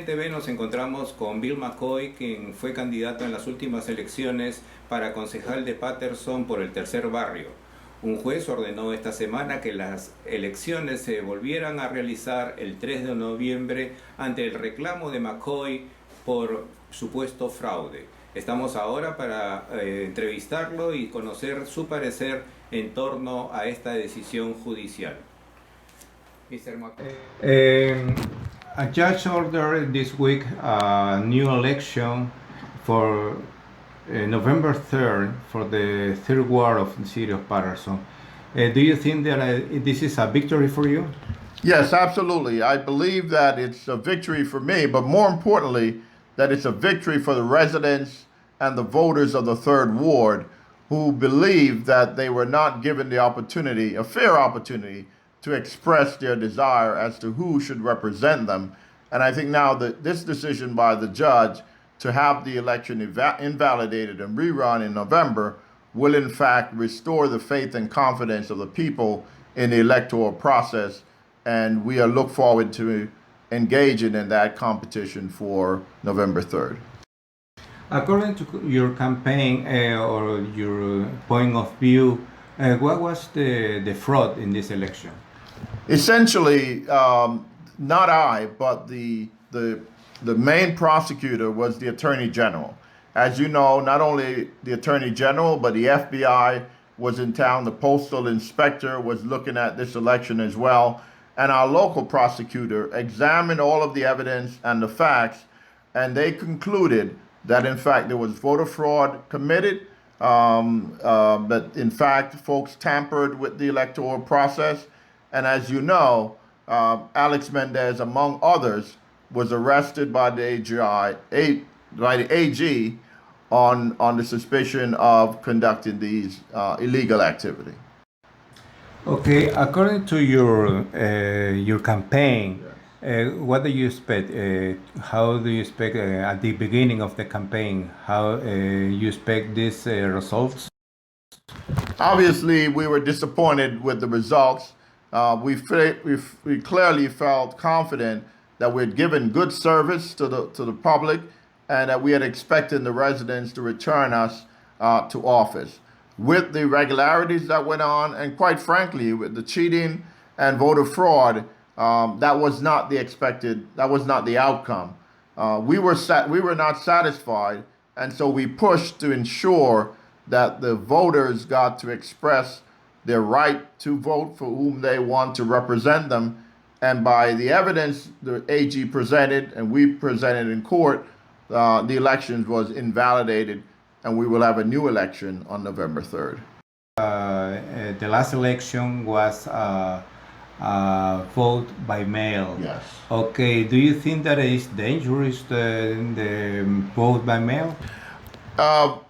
NTV nos encontramos con Bill McKoy, quien fue candidato en las últimas elecciones para concejal de Paterson por el Tercer Barrio. Un juez ordenó esta semana que las elecciones se volvieran a realizar el 3 de noviembre ante el reclamo de McKoy por supuesto fraude. Estamos ahora para entrevistarlo y conocer su parecer en torno a esta decisión judicial. Mr. McKoy. A judge ordered this week a new election for November 3rd for the third ward of the city of Paterson. Do you think that this is a victory for you? Yes, absolutely. I believe that it's a victory for me, but more importantly, that it's a victory for the residents and the voters of the third ward who believe that they were not given the opportunity, a fair opportunity, to express their desire as to who should represent them. And I think now that this decision by the judge to have the election invalidated and rerun in November will in fact restore the faith and confidence of the people in the electoral process. And we look forward to engaging in that competition for November 3rd. According to your campaign or your point of view, what was the fraud in this election? Essentially, not I, but the main prosecutor was the Attorney General. As you know, not only the Attorney General, but the FBI was in town. The Postal Inspector was looking at this election as well. And our local prosecutor examined all of the evidence and the facts, and they concluded that in fact there was voter fraud committed, that in fact folks tampered with the electoral process. And as you know, Alex Méndez, among others, was arrested by the AG on the suspicion of conducting these illegal activity. Okay, according to your campaign, what do you expect? How do you expect at the beginning of the campaign? How you expect these results? Obviously, we were disappointed with the results. We clearly felt confident that we had given good service to the public and that we had expected the residents to return us to office. With the irregularities that went on, and quite frankly, with the cheating and voter fraud, that was not the outcome. We were not satisfied, and so we pushed to ensure that the voters got to express their right to vote for whom they want to represent them. And by the evidence the AG presented and we presented in court, the elections was invalidated, and we will have a new election on November 3rd. The last election was vote by mail. Yes. Okay, do you think that it is dangerous, the vote by mail?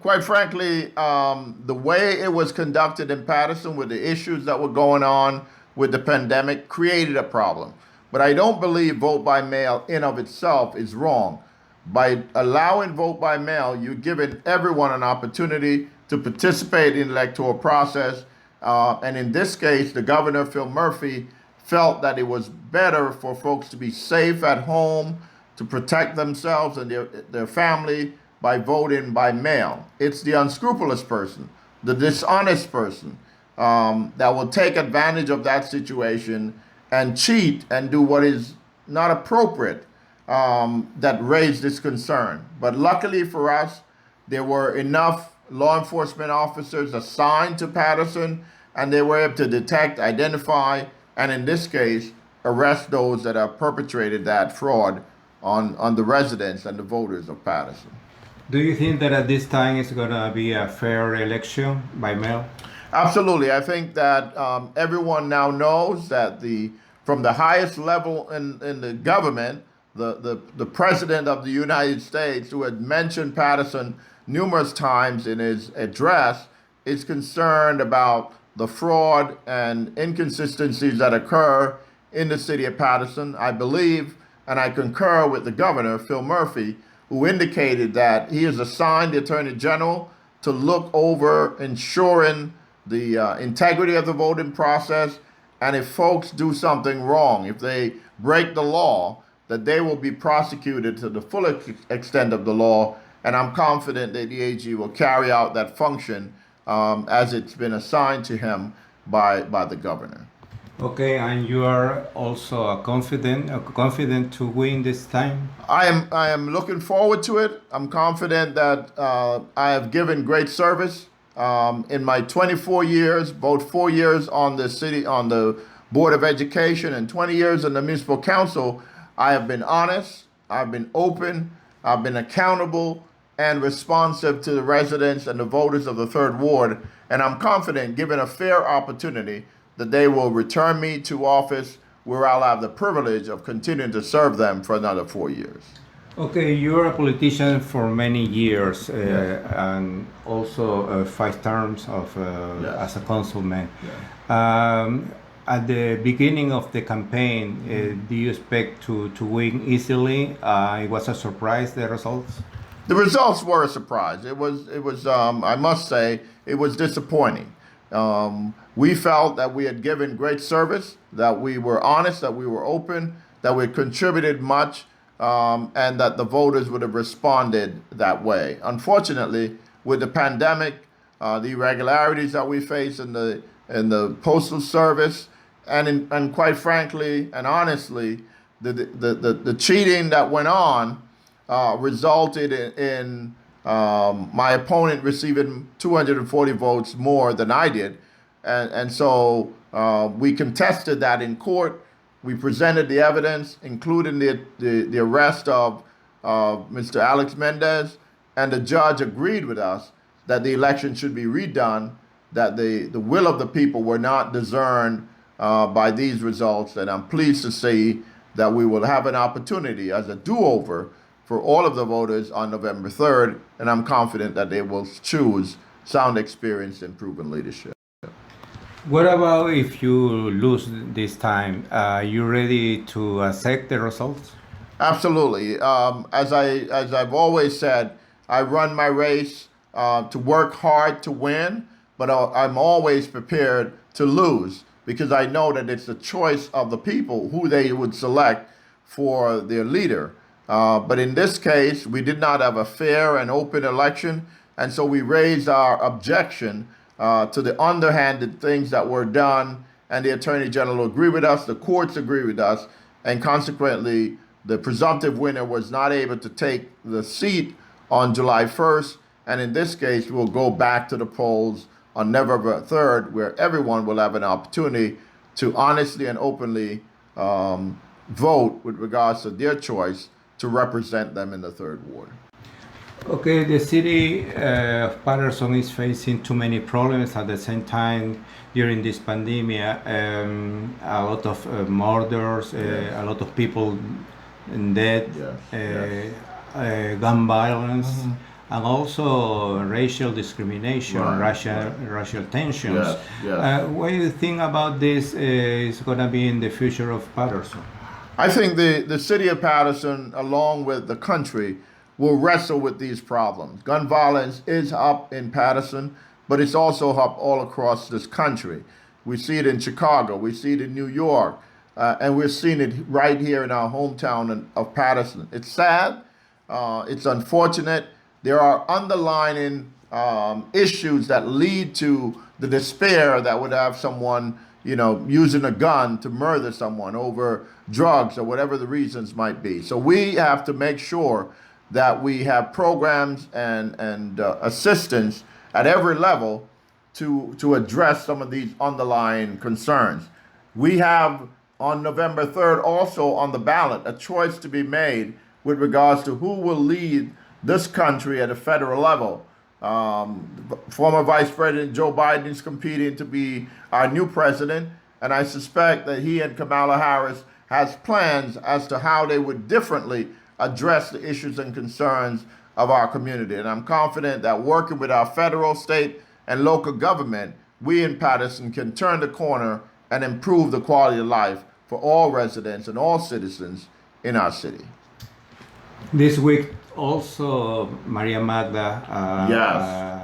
Quite frankly, the way it was conducted in Paterson with the issues that were going on with the pandemic created a problem. But I don't believe vote by mail in of itself is wrong. By allowing vote by mail, you're giving everyone an opportunity to participate in the electoral process. And in this case, the governor, Phil Murphy, felt that it was better for folks to be safe at home, to protect themselves and their family by voting by mail. It's the unscrupulous person, the dishonest person that will take advantage of that situation and cheat and do what is not appropriate. That raised this concern. But luckily for us, there were enough law enforcement officers assigned to Paterson, and they were able to detect, identify, and in this case, arrest those that have perpetrated that fraud on the residents and the voters of Paterson. Do you think that at this time it's going to be a fair election by mail? Absolutely. I think that everyone now knows that from the highest level in the government, the President of the United States, who had mentioned Paterson numerous times in his address, is concerned about the fraud and inconsistencies that occur in the city of Paterson. I believe, and I concur with the governor, Phil Murphy, who indicated that he has assigned the Attorney General to look over ensuring the integrity of the voting process. And if folks do something wrong, if they break the law, that they will be prosecuted to the full extent of the law, and I'm confident that the AG will carry out that function as it's been assigned to him by the governor. Okay, and you are also confident to win this time? I am looking forward to it. I'm confident that I have given great service in my 24 years, both 4 years on the Board of Education and 20 years in the Municipal Council. I have been honest, I've been open, I've been accountable and responsive to the residents and the voters of the Third Ward. And I'm confident, given a fair opportunity, that they will return me to office where I'll have the privilege of continuing to serve them for another 4 years. Okay, you're a politician for many years, and also 5 terms of as a councilman. At the beginning of the campaign, do you expect to win easily? It was a surprise, the results? The results were a surprise. It was I must say, it was disappointing. We felt that we had given great service, that we were honest, that we were open, that we had contributed much, and that the voters would have responded that way. Unfortunately, with the pandemic, the irregularities that we face in the Postal Service, and quite frankly and honestly, the cheating that went on resulted in my opponent receiving 240 votes more than I did. And so we contested that in court. We presented the evidence, including the arrest of Mr. Alex Méndez, and the judge agreed with us that the election should be redone, that the will of the people were not discerned by these results. And I'm pleased to see that we will have an opportunity as a do-over for all of the voters on November 3rd, and I'm confident that they will choose sound experience and proven leadership. What about if you lose this time? Are you ready to accept the results? Absolutely. As I've always said, I run my race to work hard to win, but I'm always prepared to lose because I know that it's the choice of the people who they would select for their leader. But in this case, we did not have a fair and open election, and so we raised our objection to the underhanded things that were done, and the Attorney General agreed with us, the courts agree with us, and consequently, the presumptive winner was not able to take the seat on July 1st, and in this case, we'll go back to the polls on November 3rd, where everyone will have an opportunity to honestly and openly vote with regards to their choice to represent them in the Third Ward. Okay, the city of Paterson is facing too many problems at the same time during this pandemic. A lot of murders, a lot of people dead, gun violence, and also racial discrimination, racial tensions. What do you think about this is going to be in the future of Paterson? I think the city of Paterson, along with the country, will wrestle with these problems. Gun violence is up in Paterson, but it's also up all across this country. We see it in Chicago, we see it in New York, and we're seeing it right here in our hometown of Paterson. It's sad, it's unfortunate. There are underlying issues that lead to the despair that would have someone, using a gun to murder someone over drugs or whatever the reasons might be. So we have to make sure that we have programs and assistance at every level to address some of these underlying concerns. We have on November 3rd also on the ballot a choice to be made with regards to who will lead this country at a federal level. Former Vice President Joe Biden is competing to be our new president, and I suspect that he and Kamala Harris has plans as to how they would differently address the issues and concerns of our community. And I'm confident that working with our federal, state, and local government, we in Paterson can turn the corner and improve the quality of life for all residents and all citizens in our city. This week also Maria Magda,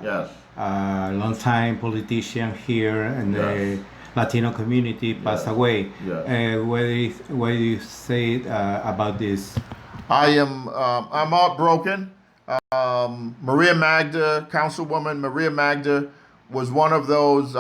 Yes. a long-time politician here in the Latino community passed away. Yes. What do you say about this? I'm heartbroken. Maria Magda, Councilwoman Maria Magda, was one of those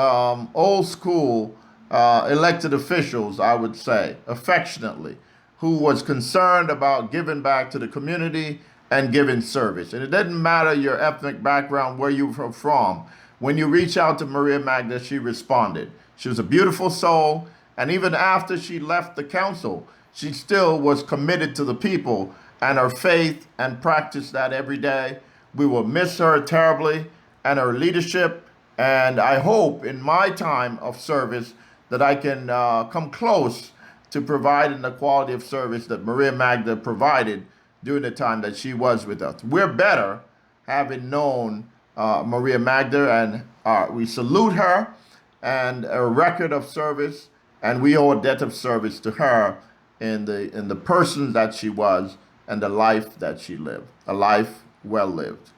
old school elected officials, I would say, affectionately, who was concerned about giving back to the community and giving service. And it doesn't matter your ethnic background, where you're from. When you reach out to Maria Magda, she responded. She was a beautiful soul, and even after she left the council, she still was committed to the people and her faith and practiced that every day. We will miss her terribly and her leadership, and I hope in my time of service that I can come close to providing the quality of service that Maria Magda provided during the time that she was with us. We're better having known Maria Magda, and we salute her and a record of service, and we owe a debt of service to her in the person that she was and the life that she lived, a life well lived.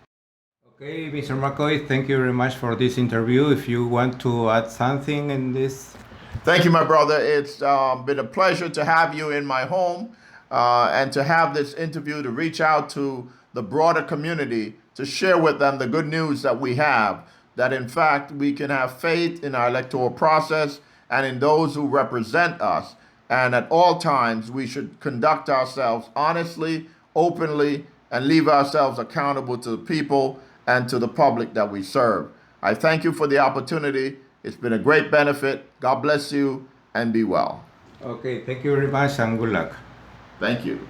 Okay, Mr. McKoy, thank you very much for this interview. If you want to add something in this. Thank you, my brother. It's been a pleasure to have you in my home and to have this interview, to reach out to the broader community, to share with them the good news that we have, that in fact we can have faith in our electoral process and in those who represent us. And at all times, we should conduct ourselves honestly, openly, and leave ourselves accountable to the people and to the public that we serve. I thank you for the opportunity. It's been a great benefit. God bless you and be well. Okay, thank you very much and good luck. Thank you.